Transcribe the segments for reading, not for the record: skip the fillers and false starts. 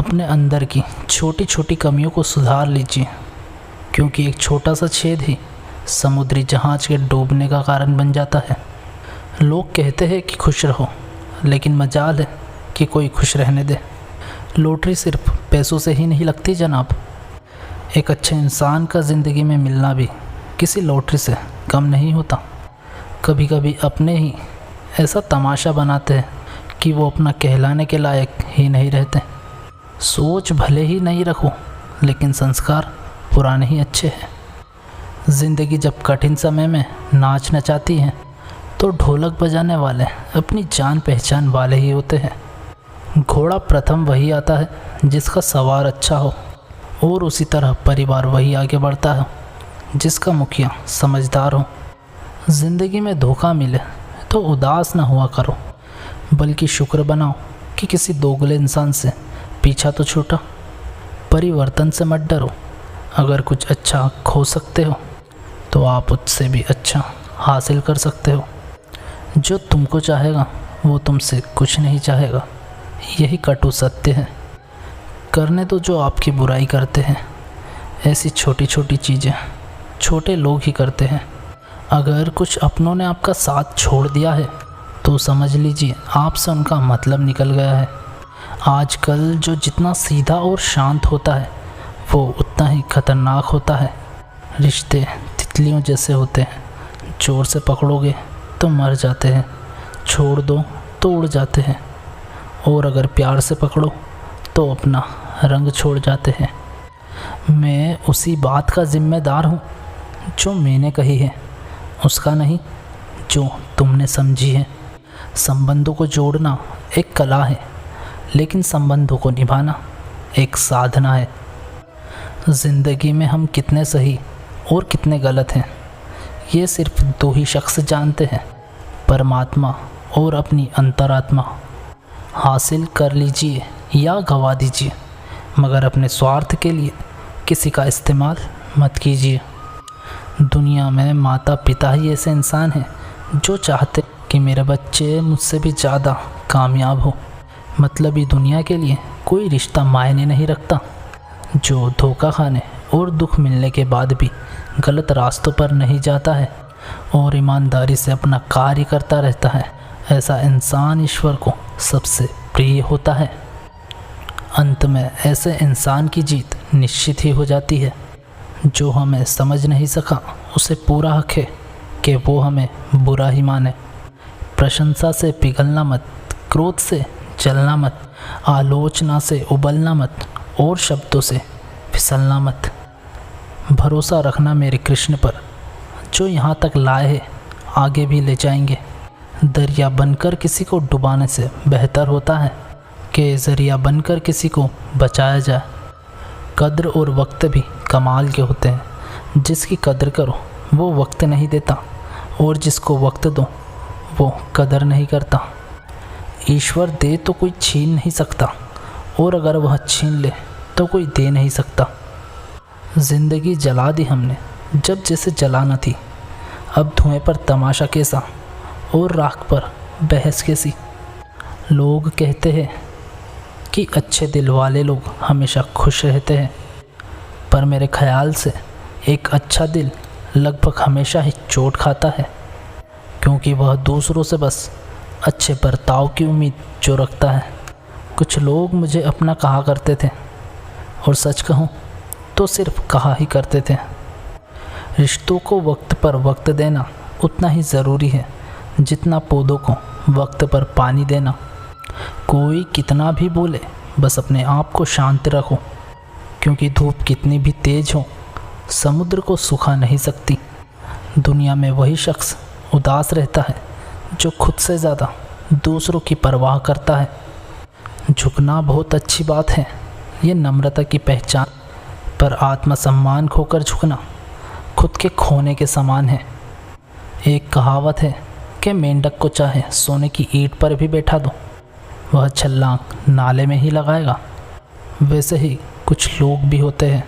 अपने अंदर की छोटी छोटी कमियों को सुधार लीजिए, क्योंकि एक छोटा सा छेद ही समुद्री जहाज के डूबने का कारण बन जाता है। लोग कहते हैं कि खुश रहो, लेकिन मजाल है कि कोई खुश रहने दे। लॉटरी सिर्फ पैसों से ही नहीं लगती जनाब। एक अच्छे इंसान का ज़िंदगी में मिलना भी किसी लॉटरी से कम नहीं होता। कभी कभी अपने ही ऐसा तमाशा बनाते हैं कि वो अपना कहलाने के लायक ही नहीं रहते। सोच भले ही नहीं रखो, लेकिन संस्कार पुराने ही अच्छे हैं। ज़िंदगी जब कठिन समय में नाच नचाती है तो ढोलक बजाने वाले अपनी जान पहचान वाले ही होते हैं। घोड़ा प्रथम वही आता है जिसका सवार अच्छा हो, और उसी तरह परिवार वही आगे बढ़ता है जिसका मुखिया समझदार हो। ज़िंदगी में धोखा मिले तो उदास ना हुआ करो, बल्कि शुक्र बनाओ कि किसी दोगले इंसान से पीछा तो छूटा। परिवर्तन से मत डरो। अगर कुछ अच्छा खो सकते हो तो आप उससे भी अच्छा हासिल कर सकते हो। जो तुमको चाहेगा वो तुमसे कुछ नहीं चाहेगा, यही कटु सत्य है। करने तो जो आपकी बुराई करते हैं। ऐसी छोटी छोटी चीज़ें छोटे लोग ही करते हैं। अगर कुछ अपनों ने आपका साथ छोड़ दिया है तो समझ लीजिए आपसे उनका मतलब निकल गया है। आजकल जो जितना सीधा और शांत होता है वो उतना ही खतरनाक होता है। रिश्ते तितलियों जैसे होते हैं, जोर से पकड़ोगे तो मर जाते हैं, छोड़ दो तो उड़ जाते हैं, और अगर प्यार से पकड़ो तो अपना रंग छोड़ जाते हैं। मैं उसी बात का जिम्मेदार हूँ जो मैंने कही है, उसका नहीं जो तुमने समझी है। संबंधों को जोड़ना एक कला है, लेकिन संबंधों को निभाना एक साधना है। ज़िंदगी में हम कितने सही और कितने गलत हैं ये सिर्फ दो ही शख्स जानते हैं, परमात्मा और अपनी अंतरात्मा। हासिल कर लीजिए या गवा दीजिए, मगर अपने स्वार्थ के लिए किसी का इस्तेमाल मत कीजिए। दुनिया में माता पिता ही ऐसे इंसान हैं जो चाहते कि मेरे बच्चे मुझसे भी ज़्यादा कामयाब हो। मतलबी दुनिया के लिए कोई रिश्ता मायने नहीं रखता। जो धोखा खाने और दुख मिलने के बाद भी गलत रास्तों पर नहीं जाता है और ईमानदारी से अपना कार्य करता रहता है, ऐसा इंसान ईश्वर को सबसे प्रिय होता है। अंत में ऐसे इंसान की जीत निश्चित ही हो जाती है। जो हमें समझ नहीं सका उसे पूरा हक है कि वो हमें बुरा ही माने। प्रशंसा से पिघलना मत, क्रोध से जलना मत, आलोचना से उबलना मत, और शब्दों से फिसलना मत। भरोसा रखना मेरे कृष्ण पर, जो यहाँ तक लाए हैं आगे भी ले जाएंगे। दरिया बनकर किसी को डुबाने से बेहतर होता है कि ज़रिया बनकर किसी को बचाया जाए। कद्र और वक्त भी कमाल के होते हैं। जिसकी कद्र करो वो वक्त नहीं देता, और जिसको वक्त दो वो कदर नहीं करता। ईश्वर दे तो कोई छीन नहीं सकता, और अगर वह छीन ले तो कोई दे नहीं सकता। ज़िंदगी जला दी हमने जब जैसे जलाना थी। अब धुएं पर तमाशा कैसा और राख पर बहस कैसी। लोग कहते हैं कि अच्छे दिल वाले लोग हमेशा खुश रहते हैं, पर मेरे ख्याल से एक अच्छा दिल लगभग हमेशा ही चोट खाता है, क्योंकि वह दूसरों से बस अच्छे बर्ताव की उम्मीद जो रखता है। कुछ लोग मुझे अपना कहा करते थे, और सच कहूँ तो सिर्फ कहा ही करते थे। रिश्तों को वक्त पर वक्त देना उतना ही ज़रूरी है जितना पौधों को वक्त पर पानी देना। कोई कितना भी बोले, बस अपने आप को शांत रखो, क्योंकि धूप कितनी भी तेज़ हो समुद्र को सुखा नहीं सकती। दुनिया में वही शख्स उदास रहता है जो खुद से ज़्यादा दूसरों की परवाह करता है। झुकना बहुत अच्छी बात है, ये नम्रता की पहचान, पर आत्मसम्मान खोकर झुकना खुद के खोने के समान है। एक कहावत है कि मेंढक को चाहे सोने की ईंट पर भी बैठा दो, वह छलांग नाले में ही लगाएगा। वैसे ही कुछ लोग भी होते हैं।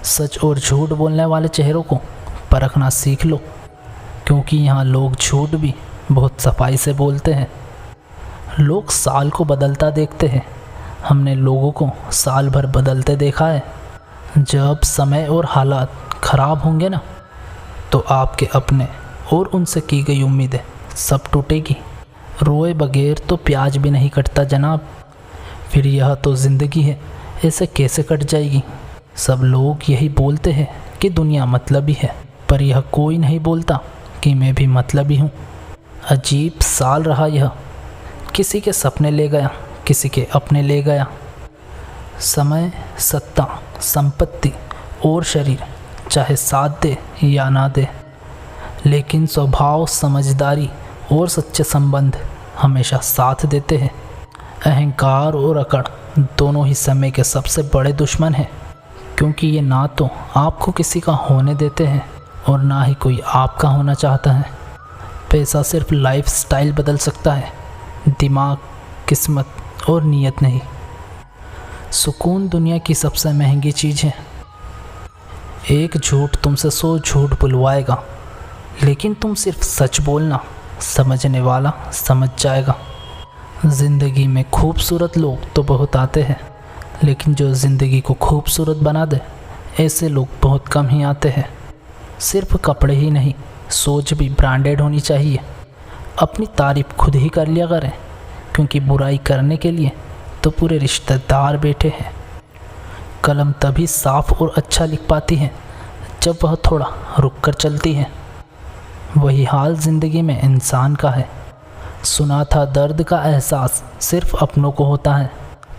सच और झूठ बोलने वाले चेहरों को परखना सीख लो, क्योंकि यहाँ लोग झूठ भी बहुत सफाई से बोलते हैं। लोग साल को बदलता देखते हैं, हमने लोगों को साल भर बदलते देखा है। जब समय और हालात खराब होंगे ना, तो आपके अपने और उनसे की गई उम्मीदें सब टूटेगी। रोए बगैर तो प्याज भी नहीं कटता जनाब। फिर यह तो ज़िंदगी है, ऐसे कैसे कट जाएगी। सब लोग यही बोलते हैं कि दुनिया मतलबी है, पर यह कोई नहीं बोलता कि मैं भी मतलबी हूँ। अजीब साल रहा यह, किसी के सपने ले गया, किसी के अपने ले गया। समय, सत्ता, संपत्ति और शरीर चाहे साथ दे या ना दे, लेकिन स्वभाव, समझदारी और सच्चे संबंध हमेशा साथ देते हैं। अहंकार और अकड़ दोनों ही समय के सबसे बड़े दुश्मन हैं, क्योंकि ये ना तो आपको किसी का होने देते हैं और ना ही कोई आपका होना चाहता है। पैसा सिर्फ लाइफ स्टाइल बदल सकता है, दिमाग, किस्मत और नीयत नहीं। सुकून दुनिया की सबसे महंगी चीज़ है। एक झूठ तुमसे 100 झूठ बुलवाएगा, लेकिन तुम सिर्फ सच बोलना, समझने वाला समझ जाएगा। ज़िंदगी में खूबसूरत लोग तो बहुत आते हैं, लेकिन जो ज़िंदगी को खूबसूरत बना दे, ऐसे लोग बहुत कम ही आते हैं। सिर्फ कपड़े ही नहीं, सोच भी ब्रांडेड होनी चाहिए। अपनी तारीफ खुद ही कर लिया करें, क्योंकि बुराई करने के लिए तो पूरे रिश्तेदार बैठे हैं। कलम तभी साफ और अच्छा लिख पाती है जब वह थोड़ा रुक कर चलती है। वही हाल ज़िंदगी में इंसान का है। सुना था दर्द का एहसास सिर्फ अपनों को होता है,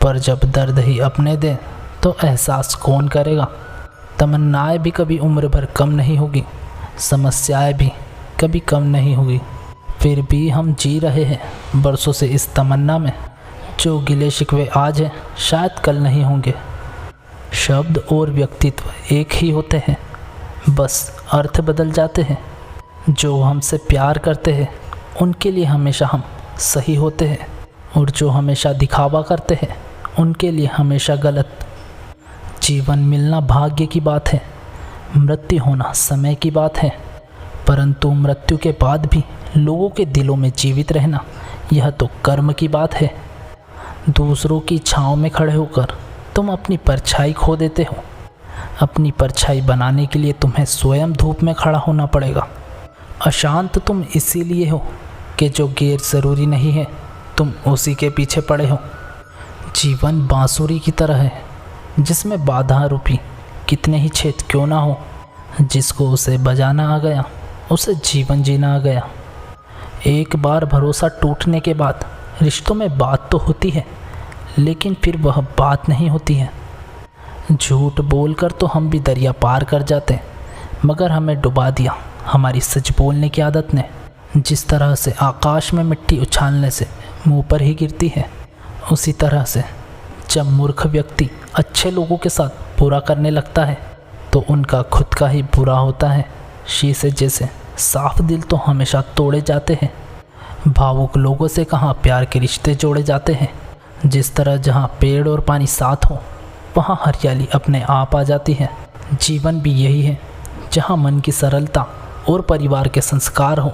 पर जब दर्द ही अपने दे तो एहसास कौन करेगा। तमन्नाएं भी कभी उम्र भर कम नहीं होगी, समस्याएं भी कभी कम नहीं होगी। फिर भी हम जी रहे हैं बरसों से इस तमन्ना में, जो गिले शिकवे आज हैं शायद कल नहीं होंगे। शब्द और व्यक्तित्व एक ही होते हैं, बस अर्थ बदल जाते हैं। जो हमसे प्यार करते हैं उनके लिए हमेशा हम सही होते हैं, और जो हमेशा दिखावा करते हैं उनके लिए हमेशा गलत। जीवन मिलना भाग्य की बात है, मृत्यु होना समय की बात है, परंतु मृत्यु के बाद भी लोगों के दिलों में जीवित रहना, यह तो कर्म की बात है। दूसरों की छाँव में खड़े होकर तुम अपनी परछाई खो देते हो। अपनी परछाई बनाने के लिए तुम्हें स्वयं धूप में खड़ा होना पड़ेगा। अशांत तुम इसीलिए हो कि जो गैर ज़रूरी नहीं है तुम उसी के पीछे पड़े हो। जीवन बांसुरी की तरह है, जिसमें बाधा रूपी कितने ही छेद क्यों ना हो, जिसको उसे बजाना आ गया उसे जीवन जीना आ गया। एक बार भरोसा टूटने के बाद रिश्तों में बात तो होती है, लेकिन फिर वह बात नहीं होती है। झूठ बोलकर तो हम भी दरिया पार कर जाते, मगर हमें डुबा दिया हमारी सच बोलने की आदत ने। जिस तरह से आकाश में मिट्टी उछालने से मुंह पर ही गिरती है, उसी तरह से जब मूर्ख व्यक्ति अच्छे लोगों के साथ बुरा करने लगता है तो उनका खुद का ही बुरा होता है। शीशे जैसे साफ दिल तो हमेशा तोड़े जाते हैं। भावुक लोगों से कहाँ प्यार के रिश्ते जोड़े जाते हैं। जिस तरह जहाँ पेड़ और पानी साथ हो, वहाँ हरियाली अपने आप आ जाती है। जीवन भी यही है, जहाँ मन की सरलता और परिवार के संस्कार हो,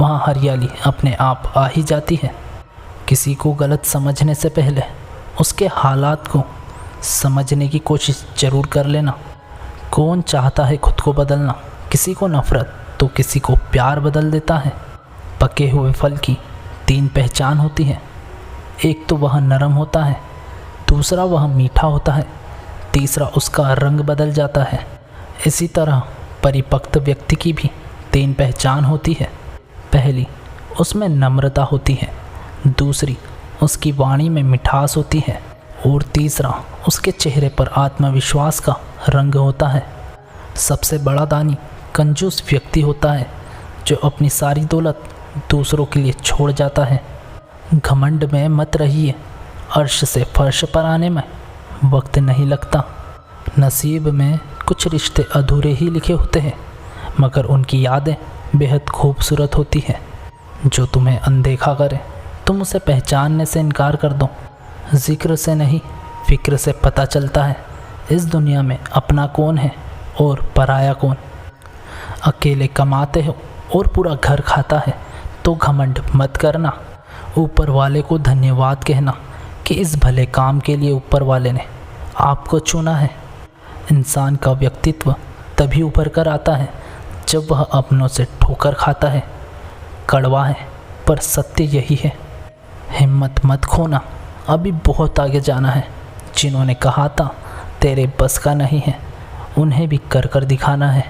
वहाँ हरियाली अपने आप आ ही जाती है। किसी को गलत समझने से पहले उसके हालात को समझने की कोशिश ज़रूर कर लेना। कौन चाहता है खुद को बदलना? किसी को नफ़रत तो किसी को प्यार बदल देता है। पके हुए फल की 3 पहचान होती है। एक तो वह नरम होता है, दूसरा वह मीठा होता है, तीसरा उसका रंग बदल जाता है। इसी तरह परिपक्व व्यक्ति की भी 3 पहचान होती है। पहली, उसमें नम्रता होती है, दूसरी उसकी वाणी में मिठास होती है, और तीसरा उसके चेहरे पर आत्मविश्वास का रंग होता है। सबसे बड़ा दानी कंजूस व्यक्ति होता है, जो अपनी सारी दौलत दूसरों के लिए छोड़ जाता है। घमंड में मत रहिए, अर्श से फर्श पर आने में वक्त नहीं लगता। नसीब में कुछ रिश्ते अधूरे ही लिखे होते हैं, मगर उनकी यादें बेहद खूबसूरत होती हैं। जो तुम्हें अनदेखा करे तुम उसे पहचानने से इनकार कर दो। जिक्र से नहीं, फिक्र से पता चलता है इस दुनिया में अपना कौन है और पराया कौन। अकेले कमाते हो और पूरा घर खाता है तो घमंड मत करना। ऊपर वाले को धन्यवाद कहना, कि इस भले काम के लिए ऊपर वाले ने आपको चुना है। इंसान का व्यक्तित्व तभी उभर कर आता है जब वह अपनों से ठोकर खाता है। कड़वा है पर सत्य यही है। हिम्मत मत खोना, अभी बहुत आगे जाना है। जिन्होंने कहा था तेरे बस का नहीं है, उन्हें भी कर कर दिखाना है।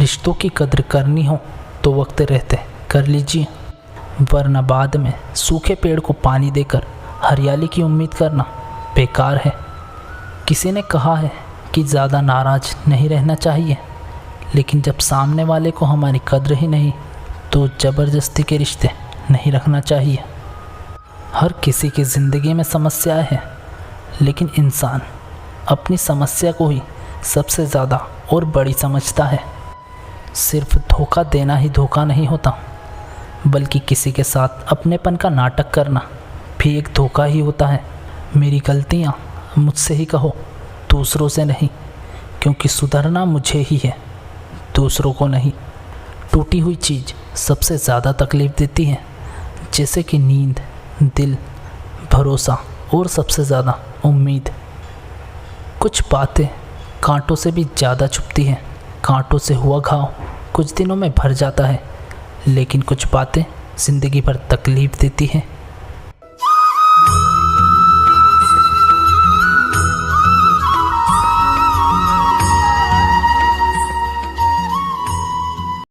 रिश्तों की कद्र करनी हो तो वक्त रहते कर लीजिए, वरना बाद में सूखे पेड़ को पानी देकर हरियाली की उम्मीद करना बेकार है। किसी ने कहा है कि ज़्यादा नाराज़ नहीं रहना चाहिए, लेकिन जब सामने वाले को हमारी कद्र ही नहीं तो ज़बरदस्ती के रिश्ते नहीं रखना चाहिए। हर किसी की ज़िंदगी में समस्याएं हैं, लेकिन इंसान अपनी समस्या को ही सबसे ज़्यादा और बड़ी समझता है। सिर्फ धोखा देना ही धोखा नहीं होता, बल्कि किसी के साथ अपनेपन का नाटक करना भी एक धोखा ही होता है। मेरी गलतियाँ मुझसे ही कहो, दूसरों से नहीं, क्योंकि सुधरना मुझे ही है, दूसरों को नहीं। टूटी हुई चीज़ सबसे ज़्यादा तकलीफ़ देती है, जैसे कि नींद, दिल, भरोसा और सबसे ज़्यादा उम्मीद। कुछ बातें कांटों से भी ज़्यादा चुभती हैं। कांटों से हुआ घाव कुछ दिनों में भर जाता है, लेकिन कुछ बातें ज़िंदगी भर तकलीफ़ देती हैं।